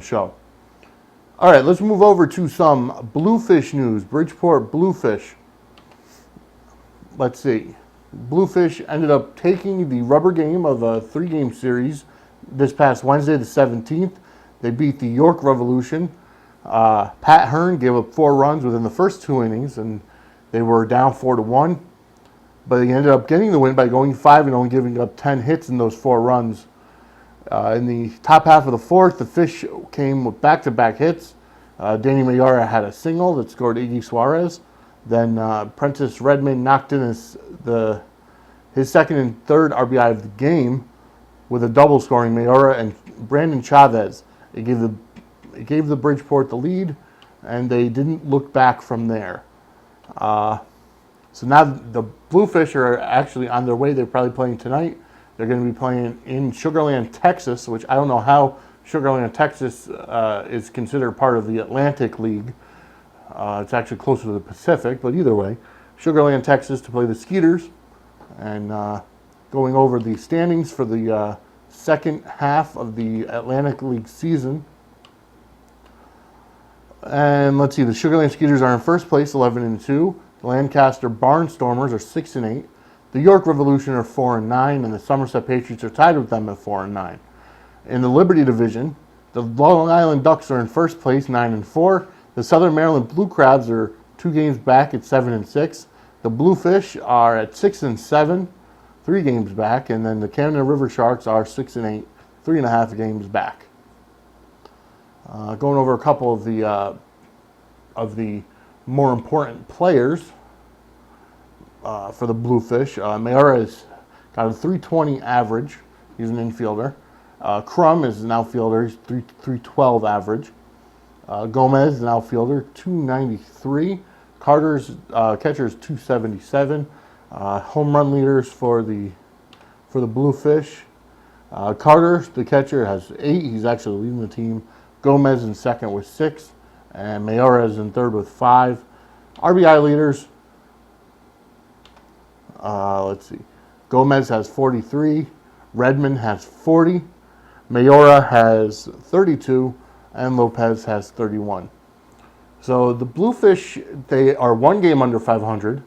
Show. All right, let's move over to some Bluefish news. Bridgeport Bluefish. Let's see. Bluefish ended up taking the rubber game of a 3-game series this past Wednesday, the 17th. They beat the York Revolution. Pat Hearn gave up 4 runs within the first 2 innings, and they were down 4-1. But they ended up getting the win by going 5 and only giving up 10 hits in those 4 runs. In the top half of the 4th, the Fish came with back-to-back hits. Danny Mayora had a single that scored Iggy Suarez. Then Prentice Redmond knocked in his second and third RBI of the game with a double scoring Mayora and Brandon Chavez. It gave the Bridgeport the lead, and they didn't look back from there. So now the Bluefish are actually on their way. They're probably playing tonight. They're going to be playing in Sugar Land, Texas, which I don't know how Sugar Land, Texas is considered part of the Atlantic League. It's actually closer to the Pacific, but either way, Sugar Land, Texas to play the Skeeters. And going over the standings for the second half of the Atlantic League season. And let's see, the Sugar Land Skeeters are in first place, 11-2. The Lancaster Barnstormers are 6-8. The York Revolution are 4-9, and the Somerset Patriots are tied with them at 4-9. In the Liberty Division, the Long Island Ducks are in first place, 9-4. The Southern Maryland Blue Crabs are 2 games back at 7-6. The Bluefish are at 6-7, 3 games back, and then the Camden River Sharks are 6-8, 3.5 games back. Going over a couple of the more important players. For the Bluefish, Mayora has got a 320 average. He's an infielder. Crum is an outfielder. He's 312 average. Gomez is an outfielder, 293. Carter's catcher is 277. Home run leaders for the Bluefish. Carter, the catcher, has 8. He's actually leading the team. Gomez in second with 6, and Mayora is in third with 5. RBI leaders. Let's see. Gomez has 43. Redmond has 40. Mayora has 32. And Lopez has 31. So the Bluefish, they are 1 game under 500,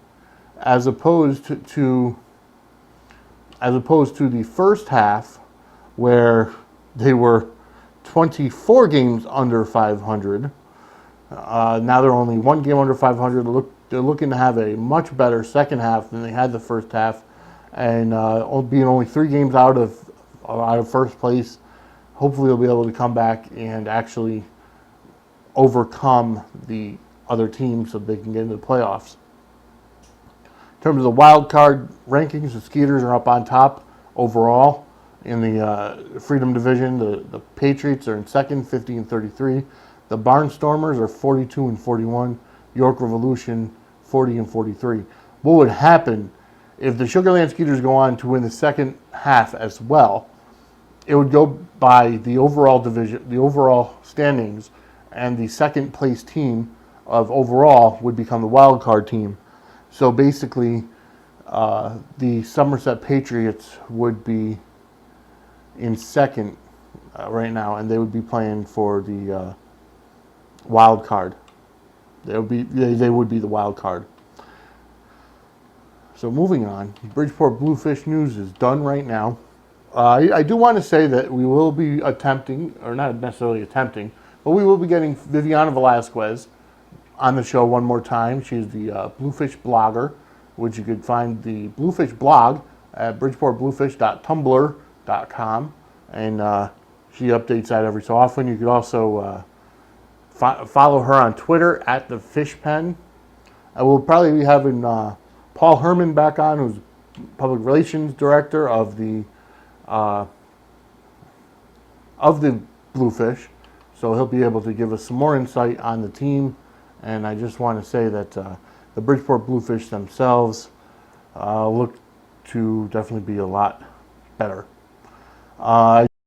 as opposed to the first half, where they were 24 games under 500. Now they're only 1 game under 500. They're looking to have a much better second half than they had the first half, and being only 3 games out of first place, hopefully they'll be able to come back and actually overcome the other teams so they can get into the playoffs. In terms of the wild card rankings, the Skeeters are up on top overall in the Freedom Division. The Patriots are in second, 50-33. The Barnstormers are 42-41. York Revolution 40-43. What would happen if the Sugar Land Skeeters go on to win the second half as well? It would go by the overall division, the overall standings, and the second place team of overall would become the wild card team. So basically, the Somerset Patriots would be in second right now, and they would be playing for the wild card. They would be the wild card. So moving on, Bridgeport Bluefish news is done right now. I do want to say that we will be attempting, or not necessarily attempting, but we will be getting Viviana Velasquez on the show one more time. She's the Bluefish blogger, which you could find the Bluefish blog at bridgeportbluefish.tumblr.com, and she updates that every so often. You could also follow her on Twitter at the Fish Pen. I will probably be having Paul Herman back on, who's public relations director of the Bluefish, so he'll be able to give us some more insight on the team. And I just want to say that the Bridgeport Bluefish themselves look to definitely be a lot better. I